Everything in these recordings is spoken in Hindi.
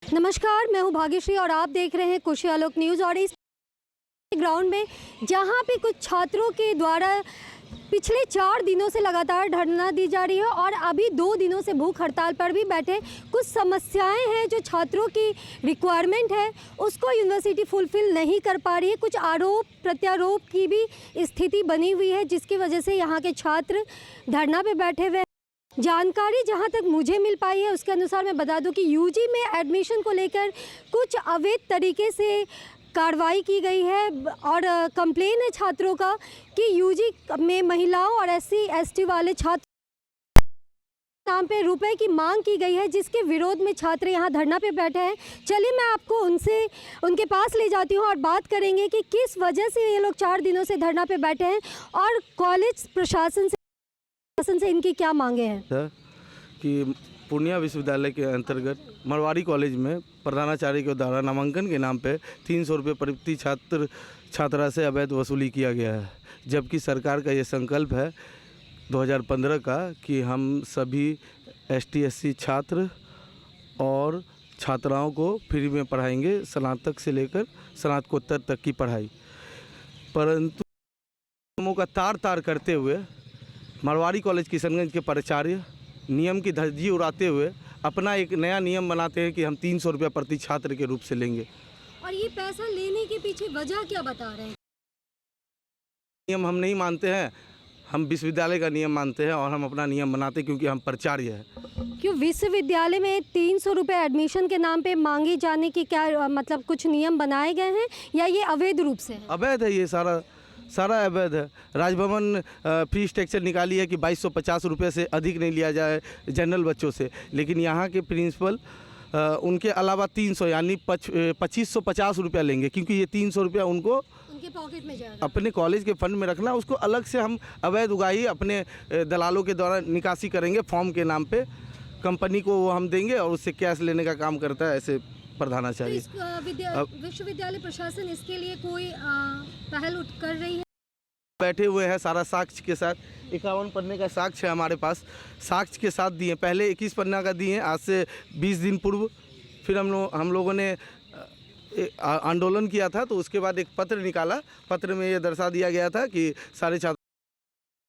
नमस्कार, मैं हूं भाग्यश्री और आप देख रहे हैं खुशी आलोक न्यूज़। और इस ग्राउंड में जहां पे कुछ छात्रों के द्वारा पिछले 4 दिनों से लगातार धरना दी जा रही है और अभी 2 दिनों से भूख हड़ताल पर भी बैठे। कुछ समस्याएं हैं जो छात्रों की रिक्वायरमेंट है उसको यूनिवर्सिटी फुलफिल नहीं कर पा रही है। कुछ आरोप प्रत्यारोप की भी स्थिति बनी हुई है जिसकी वजह से यहाँ के छात्र धरना पे बैठे हुए हैं। जानकारी जहां तक मुझे मिल पाई है उसके अनुसार मैं बता दूं कि यूजी में एडमिशन को लेकर कुछ अवैध तरीके से कार्रवाई की गई है और कंप्लेन है छात्रों का कि यूजी में महिलाओं और SC/ST वाले छात्र नाम पे रुपए की मांग की गई है जिसके विरोध में छात्र यहां धरना पे बैठे हैं। चलिए मैं आपको उनके पास ले जाती हूं और बात करेंगे कि किस वजह से ये लोग 4 दिनों से धरना पे बैठे हैं और कॉलेज प्रशासन से इनकी क्या मांगे हैं। कि पूर्णिया विश्वविद्यालय के अंतर्गत मरवाड़ी कॉलेज में प्रधानाचार्य के द्वारा नामांकन के नाम पे 300 रुपये प्रति छात्रा से अवैध वसूली किया गया है, जबकि सरकार का ये संकल्प है 2015 का कि हम सभी ST/SC छात्र और छात्राओं को फ्री में पढ़ाएंगे, स्नातक से लेकर स्नातकोत्तर तक की पढ़ाई। परंतु नियमों का तार करते हुए मरवाड़ी कॉलेज किशनगंज के प्राचार्य नियम की धज्जी उड़ाते हुए अपना एक नया नियम बनाते हैं कि हम 300 रुपये प्रति छात्र के रूप से लेंगे। और ये पैसा लेने के पीछे वजह क्या बता रहे हैं? नियम हम नहीं मानते हैं, हम विश्वविद्यालय का नियम मानते हैं और हम अपना नियम बनाते हैं क्योंकि हम प्राचार्य हैं। क्यों विश्वविद्यालय में 300 रुपये एडमिशन के नाम पे मांगे जाने की क्या मतलब कुछ नियम बनाए गए हैं या ये अवैध रूप से है? अवैध है, ये सारा अवैध है। राजभवन फी स्ट्रक्चर निकाली है कि 2250 रुपये से अधिक नहीं लिया जाए जनरल बच्चों से, लेकिन यहाँ के प्रिंसिपल उनके अलावा 300 यानी 2550 रुपया लेंगे क्योंकि ये 300 रुपया उनको उनके पॉकेट में जाएगा। अपने कॉलेज के फंड में रखना, उसको अलग से हम अवैध उगाही अपने दलालों के द्वारा निकासी करेंगे फॉर्म के नाम पे, कंपनी को वो हम देंगे और उससे कैश लेने का काम करता है ऐसे प्रधानाचार्य। तो विश्वविद्यालय प्रशासन इसके लिए कोई पहल कर रही है? बैठे हुए हैं सारा साक्ष्य के साथ, 51 पन्ने का साक्ष्य है हमारे पास, साक्ष्य के साथ दिए। पहले 21 पन्ना का दिए आज से 20 दिन पूर्व, फिर हम लोगों ने आंदोलन किया था तो उसके बाद एक पत्र निकाला। पत्र में ये दर्शा दिया गया था कि सारे छात्र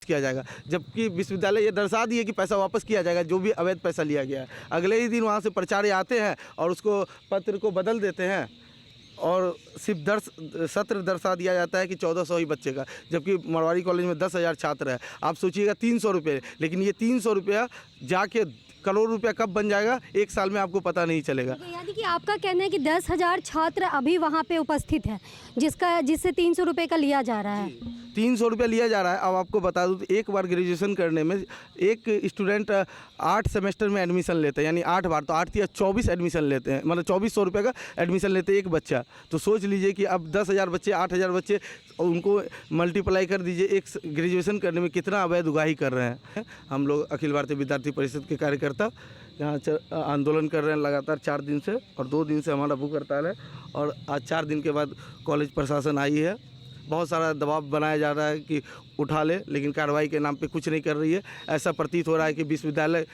किया जाएगा, जबकि विश्वविद्यालय ये दर्शा दिए कि पैसा वापस किया जाएगा जो भी अवैध पैसा लिया गया है। अगले ही दिन वहाँ से प्राचार्य आते हैं और उसको पत्र को बदल देते हैं और सिर्फ सत्र दर्शा दिया जाता है कि 1400 ही बच्चे का, जबकि मरवाड़ी कॉलेज में 10,000 छात्र है। आप सोचिएगा 300 रुपये, लेकिन ये 300 रुपया जाके करोड़ रुपया कब बन जाएगा 1 साल में आपको पता नहीं चलेगा। यानी कि आपका कहना है कि 10,000 छात्र अभी वहाँ पे उपस्थित है जिससे 300 रुपये का लिया जा रहा है। 300 रुपया लिया जा रहा है। अब आपको बता दूँ तो एक बार ग्रेजुएशन करने में एक स्टूडेंट 8 सेमेस्टर में एडमिशन लेते हैं, यानी 8 बार तो 8 या 24 एडमिशन लेते हैं, मतलब 2400 रुपये का एडमिशन लेते हैं एक बच्चा। तो सोच लीजिए कि अब 10,000 बच्चे 8,000 बच्चे उनको मल्टीप्लाई कर दीजिए, एक ग्रेजुएशन करने में कितना अवैध उगाही कर रहे हैं। हम लोग अखिल भारतीय विद्यार्थी परिषद के कार्यकर्ता यहाँ आंदोलन कर रहे हैं लगातार 4 दिन से, और 2 दिन से हमारा भूख हड़ताल है। और आज 4 दिन के बाद कॉलेज प्रशासन आई है, बहुत सारा दबाव बनाया जा रहा है कि उठा ले, लेकिन कार्रवाई के नाम पे कुछ नहीं कर रही है। ऐसा प्रतीत हो रहा है कि विश्वविद्यालय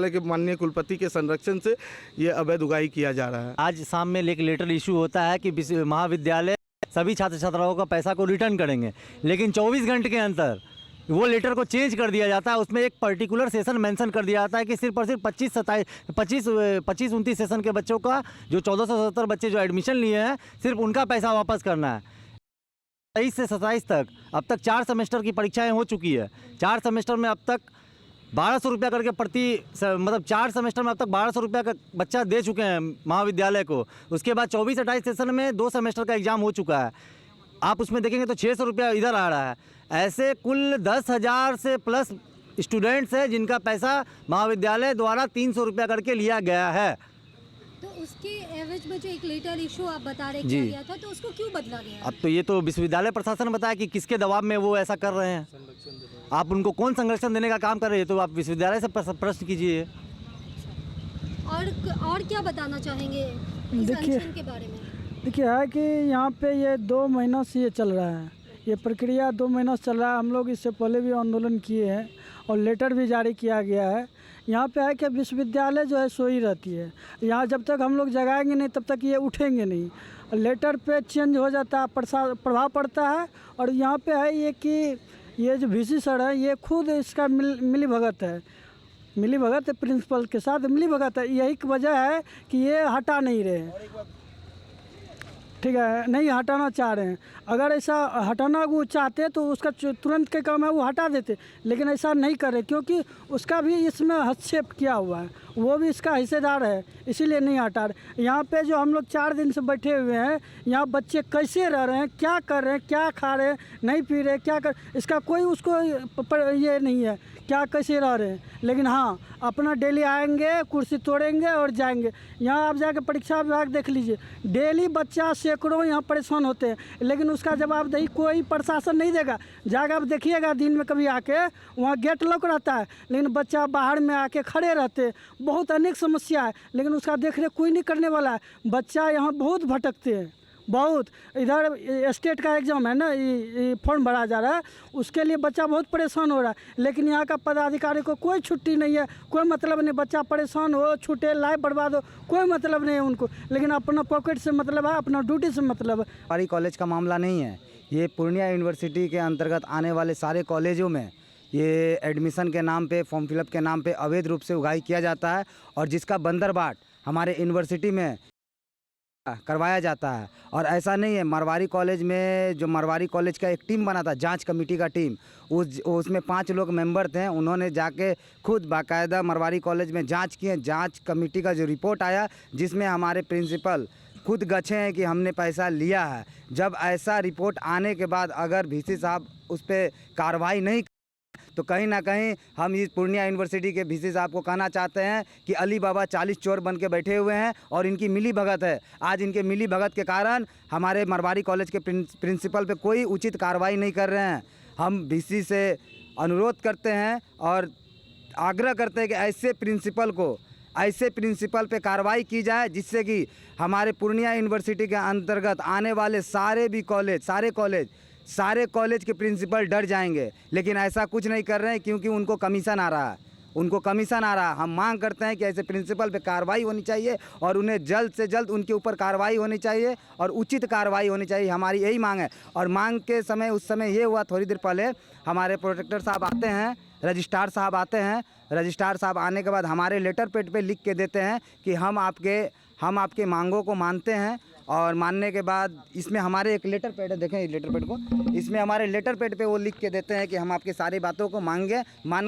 के माननीय कुलपति के संरक्षण से ये अवैध उगाही किया जा रहा है। आज शाम में एक लेटर इशू होता है कि महाविद्यालय सभी छात्र छात्राओं का पैसा को रिटर्न करेंगे, लेकिन 24 घंटे के अंदर वो लेटर को चेंज कर दिया जाता है। उसमें एक पर्टिकुलर सेशन मेंशन कर दिया जाता है कि सिर्फ और सिर्फ 25-29 सेशन के बच्चों का, जो 1470 बच्चे जो एडमिशन लिए हैं, सिर्फ उनका पैसा वापस करना है। 23 से 27 तक अब तक 4 सेमेस्टर की परीक्षाएं हो चुकी है। 4 सेमेस्टर में अब तक 1200 रुपया करके मतलब 4 सेमेस्टर में अब तक 1200 रुपया का बच्चा दे चुके हैं महाविद्यालय को। उसके बाद 24-28 सेशन में 2 सेमेस्टर का एग्ज़ाम हो चुका है। आप उसमें देखेंगे तो 600 रुपया इधर आ रहा है। ऐसे कुल 10,000 से प्लस स्टूडेंट्स हैं जिनका पैसा महाविद्यालय द्वारा 300 रुपया करके लिया गया है। तो उसके एवज में जो एक लेटर इशू आप बता रहे किया गया था, तो उसको क्यों बदला गया? अब तो ये तो विश्वविद्यालय प्रशासन बताया कि किसके दबाव में वो ऐसा कर रहे हैं। आप उनको कौन संरक्षण देने का काम कर रहे हैं, तो आप विश्वविद्यालय से प्रश्न कीजिए। और क्या बताना चाहेंगे इस अनशन के बारे में? देखिए है कि यहाँ पे ये 2 महीनों से ये चल रहा है, ये प्रक्रिया 2 महीनों से चल रहा है। हम लोग इससे पहले भी आंदोलन किए हैं और लेटर भी जारी किया गया है। यहाँ पे है कि विश्वविद्यालय जो है सोई रहती है। यहाँ जब तक हम लोग जगाएंगे नहीं तब तक ये उठेंगे नहीं। लेटर पे चेंज हो जाता है, प्रभाव पड़ता है। और यहाँ पे है ये कि ये जो वीसी सर है ये खुद इसका मिली भगत है, मिली भगत है प्रिंसिपल के साथ मिली भगत है। यही की वजह है कि ये हटा नहीं रहे हैं, ठीक है, नहीं हटाना चाह रहे हैं। अगर ऐसा हटाना वो चाहते तो उसका तुरंत के काम है वो हटा देते, लेकिन ऐसा नहीं कर रहे क्योंकि उसका भी इसमें हस्तक्षेप किया हुआ है, वो भी इसका हिस्सेदार है, इसीलिए नहीं हटा रहे। यहाँ पे जो हम लोग 4 दिन से बैठे हुए हैं, यहाँ बच्चे कैसे रह रहे हैं, क्या कर रहे हैं, क्या खा रहे हैं, नहीं पी रहे, क्या कर, इसका कोई उसको ये नहीं है क्या कैसे रह रहे हैं। लेकिन हाँ, अपना डेली आएंगे, कुर्सी तोड़ेंगे और जाएंगे। यहाँ आप जाके परीक्षा विभाग देख लीजिए, डेली बच्चा सैकड़ों यहाँ परेशान होते हैं, लेकिन उसका जवाबदेही कोई प्रशासन नहीं देगा। जाकर आप देखिएगा दिन में कभी आके, वहाँ गेट लॉक रहता है, लेकिन बच्चा बाहर में आके खड़े रहते हैं। बहुत अनेक समस्या है, लेकिन उसका देख रेख कोई नहीं करने वाला है। बच्चा यहाँ बहुत भटकते हैं, बहुत। इधर स्टेट का एग्ज़ाम है ना, ये फॉर्म भरा जा रहा है, उसके लिए बच्चा बहुत परेशान हो रहा है, लेकिन यहाँ का पदाधिकारी को कोई छुट्टी नहीं है, कोई मतलब नहीं। बच्चा परेशान हो, छूटे, लाइफ बर्बाद हो, कोई मतलब नहीं है उनको, लेकिन अपना पॉकेट से मतलब है, अपना ड्यूटी से मतलब है। सरकारी कॉलेज का मामला नहीं है, ये पूर्णिया यूनिवर्सिटी के अंतर्गत आने वाले सारे कॉलेजों में ये एडमिशन के नाम पे, फॉर्म फिलअप के नाम पे अवैध रूप से उगाही किया जाता है, और जिसका बंदरबाट हमारे यूनिवर्सिटी में करवाया जाता है। और ऐसा नहीं है, मरवारी कॉलेज में जो मरवारी कॉलेज का एक टीम बना था, जांच कमेटी का टीम, उसमें 5 लोग मेंबर थे। उन्होंने जाके खुद बाकायदा मरवारी कॉलेज में जांच किए। जांच कमेटी का जो रिपोर्ट आया, जिसमें हमारे प्रिंसिपल खुद गच्छे हैं कि हमने पैसा लिया है। जब ऐसा रिपोर्ट आने के बाद अगर वीसी साहब उस पर कार्रवाई नहीं तो कहीं ना कहीं हम इस पूर्णिया यूनिवर्सिटी के वीसी साहब को कहना चाहते हैं कि अली बाबा 40 चोर बन के बैठे हुए हैं और इनकी मिली भगत है। आज इनके मिली भगत के कारण हमारे मरवारी कॉलेज के प्रिंसिपल पे कोई उचित कार्रवाई नहीं कर रहे हैं। हम वीसी से अनुरोध करते हैं और आग्रह करते हैं कि ऐसे प्रिंसिपल पे कार्रवाई की जाए, जिससे कि हमारे पूर्णिया यूनिवर्सिटी के अंतर्गत आने वाले सारे कॉलेज के प्रिंसिपल डर जाएंगे। लेकिन ऐसा कुछ नहीं कर रहे हैं क्योंकि उनको कमीशन आ रहा है। हम मांग करते हैं कि ऐसे प्रिंसिपल पे कार्रवाई होनी चाहिए और उन्हें जल्द से जल्द उनके ऊपर कार्रवाई होनी चाहिए और उचित कार्रवाई होनी चाहिए। हमारी यही मांग है। और मांग के समय उस समय ये हुआ, थोड़ी देर पहले हमारे प्रोटेक्टर साहब आते हैं, रजिस्ट्रार साहब आते हैं। रजिस्ट्रार साहब आने के बाद हमारे लेटर पैड पे लिख के देते हैं कि हम आपके मांगों को मानते हैं। और मानने के बाद इसमें हमारे एक लेटर पैड है, देखें इस लेटर पैड को, इसमें हमारे लेटर पैड पे वो लिख के देते हैं कि हम आपकी सारी बातों को मान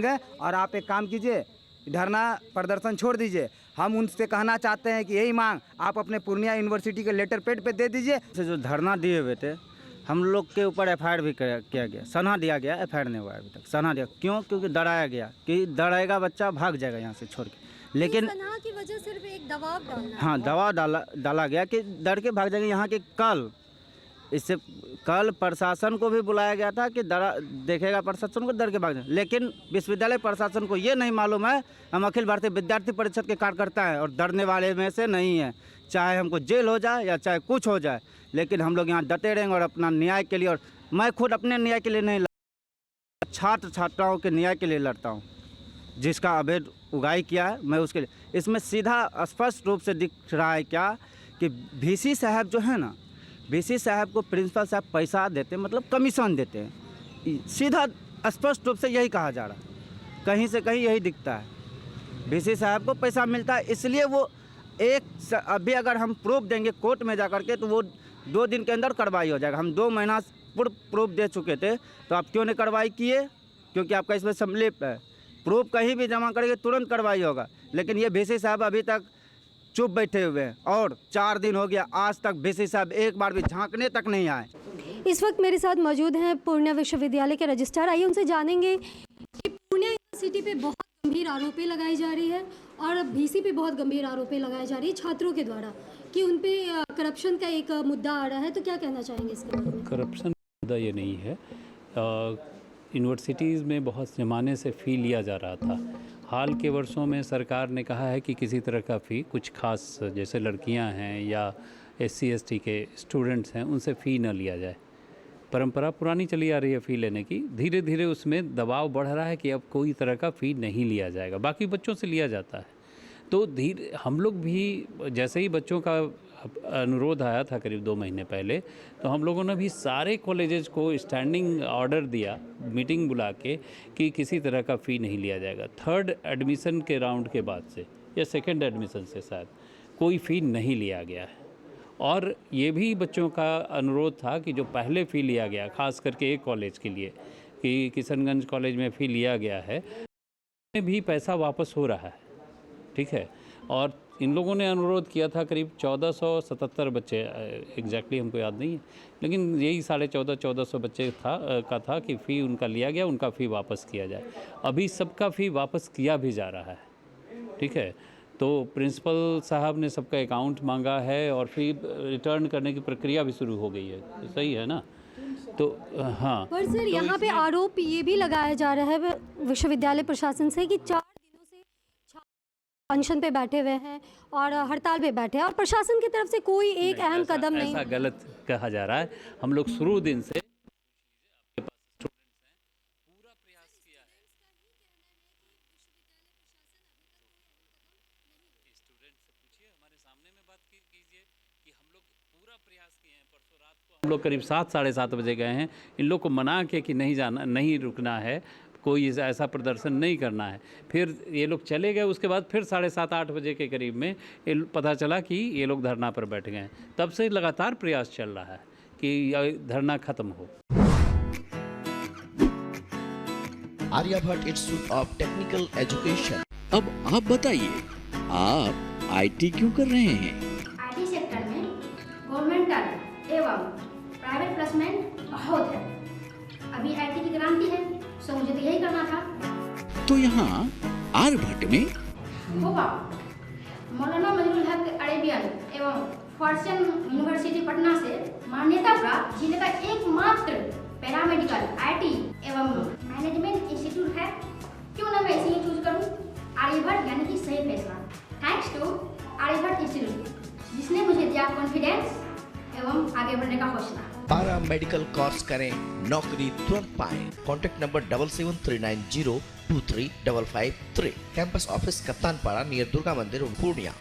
गए और आप एक काम कीजिए, धरना प्रदर्शन छोड़ दीजिए। हम उनसे कहना चाहते हैं कि यही मांग आप अपने पूर्णिया यूनिवर्सिटी के लेटर पैड पे दे दीजिए। जो धरना दिए हुए थे, हम लोग के ऊपर FIR भी किया गया, सनहा दिया गया, FIR नहीं हुआ अभी तक, सनहा दिया। क्यों? क्योंकि डराया गया कि डरेगा बच्चा भाग जाएगा यहाँ से छोड़ के। लेकिन सनहा की वजह सिर्फ एक दबाव डालना, हाँ, दबाव डाला गया कि डर के भाग जाएंगे यहाँ के। कल प्रशासन को भी बुलाया गया था कि देखेगा प्रशासन को, डर के भाग जाएंगे। लेकिन विश्वविद्यालय प्रशासन को ये नहीं मालूम है हम अखिल भारतीय विद्यार्थी परिषद के कार्यकर्ता हैं और डरने वाले में से नहीं है। चाहे हमको जेल हो जाए या चाहे कुछ हो जाए, लेकिन हम लोग यहाँ डटे रहेंगे और अपना न्याय के लिए। और मैं खुद अपने न्याय के लिए नहीं लड़ता, छात्र छात्राओं के न्याय के लिए लड़ता हूँ। जिसका अवैध उगाही किया है मैं उसके लिए। इसमें सीधा स्पष्ट रूप से दिख रहा है क्या कि वीसी साहब जो है ना, वीसी साहब को प्रिंसिपल साहब पैसा देते हैं, मतलब कमीशन देते हैं। सीधा स्पष्ट रूप से यही कहा जा रहा है, कहीं से कहीं यही दिखता है। वीसी साहब को पैसा मिलता है, इसलिए वो अभी अगर हम प्रूफ देंगे कोर्ट में जा कर के तो वो 2 दिन के अंदर कार्रवाई हो जाएगा। हम 2 महीना पूर्व प्रूफ दे चुके थे, तो आप क्यों नहीं कार्रवाई किए? क्योंकि आपका इसमें संलिप्त है। प्रूफ कहीं भी जमा करेंगे तुरंत कार्रवाई होगा। लेकिन ये वीसी साहब अभी तक चुप बैठे हुए हैं और 4 दिन हो गया, आज तक वीसी साहब एक बार भी झांकने तक नहीं आए। इस वक्त मेरे साथ मौजूद हैं पूर्णिया विश्वविद्यालय के रजिस्ट्रार। आइए उनसे जानेंगे कि पूर्णिया यूनिवर्सिटी पे बहुत गंभीर आरोपें लगाई जा रही है और वीसी पे बहुत गंभीर आरोपें लगाई जा रही है छात्रों के द्वारा कि उन पे करप्शन का एक मुद्दा आ रहा है, तो क्या कहना चाहेंगे इसके बारे में? करप्शन मुद्दा ये नहीं है। यूनिवर्सिटीज़ में बहुत ज़माने से फ़ी लिया जा रहा था। हाल के वर्षों में सरकार ने कहा है कि किसी तरह का फ़ी, कुछ खास जैसे लड़कियां हैं या SC ST के स्टूडेंट्स हैं, उनसे फ़ी न लिया जाए। परंपरा पुरानी चली आ रही है फ़ी लेने की, धीरे धीरे उसमें दबाव बढ़ रहा है कि अब कोई तरह का फ़ी नहीं लिया जाएगा, बाकी बच्चों से लिया जाता है। तो धीरे हम लोग भी जैसे ही बच्चों का अनुरोध आया था करीब 2 महीने पहले, तो हम लोगों ने भी सारे कॉलेजेस को स्टैंडिंग ऑर्डर दिया, मीटिंग बुला के, कि किसी तरह का फ़ी नहीं लिया जाएगा। 3rd एडमिशन के राउंड के बाद से या 2nd एडमिशन से शायद कोई फ़ी नहीं लिया गया है। और ये भी बच्चों का अनुरोध था कि जो पहले फ़ी लिया गया, ख़ास करके एक कॉलेज के लिए कि किशनगंज कॉलेज में फ़ी लिया गया है, में भी पैसा वापस हो रहा है, ठीक है। और इन लोगों ने अनुरोध किया था करीब 1477 बच्चे, एग्जैक्टली हमको याद नहीं है, लेकिन यही 1450 बच्चे था कि फ़ी उनका लिया गया, उनका फ़ी वापस किया जाए। अभी सबका फ़ी वापस किया भी जा रहा है, ठीक है। तो प्रिंसिपल साहब ने सबका अकाउंट मांगा है और फ़ी रिटर्न करने की प्रक्रिया भी शुरू हो गई है, सही है ना। तो हाँ, पर सर यहाँ पे आरोप ये भी लगाया जा रहा है विश्वविद्यालय प्रशासन से कि 4 दिनों से छात्र अनशन पे बैठे हुए हैं और हड़ताल पे बैठे हैं और प्रशासन की तरफ से कोई एक अहम कदम नहीं। ऐसा गलत कहा जा रहा है। हम लोग शुरू दिन से हम लोग करीब 7 साढ़े 7 बजे गए हैं, इन लोग को मना के कि नहीं जाना, नहीं रुकना है, कोई ऐसा प्रदर्शन नहीं करना है। फिर ये लोग चले गए, उसके बाद फिर 7:30 8 बजे के करीब में पता चला कि ये लोग धरना पर बैठ गए हैं। तब से लगातार प्रयास चल रहा है कि धरना खत्म हो। Aryabhatta institute of technical education. अब आप बताइए, आप आईटी क्यों कर रहे हैं? आईटी सेक्टर में गवर्नमेंटल एवं प्राइवेट प्लेसमेंट बहुत है। अभी आईटी की क्रांति है, सो मुझे तो यही करना था। तो यहाँ आर्यभट्ट में होगा मौलाना मजरूल हक अरेबियन एवं फॉर्च्यून यूनिवर्सिटी पटना से मान्यता प्राप्त जिले का एकमात्र पैरामेडिकल आईटी एवं मैनेजमेंट इंस्टीट्यूट है। क्यों ना मैं इसे ही चूज करूं? आर्यभट्ट यानी कि सही फैसला। थैंक्स टू आर्यभट्ट इंस्टीट्यूट, जिसने मुझे दिया कॉन्फिडेंस एवं आगे बढ़ने का हौसला। पारा मेडिकल कोर्स करें, नौकरी तुरंत पाएं। Contact number 7739023553। Campus office Kaptanpara near Durga मंदिर, पूर्णिया।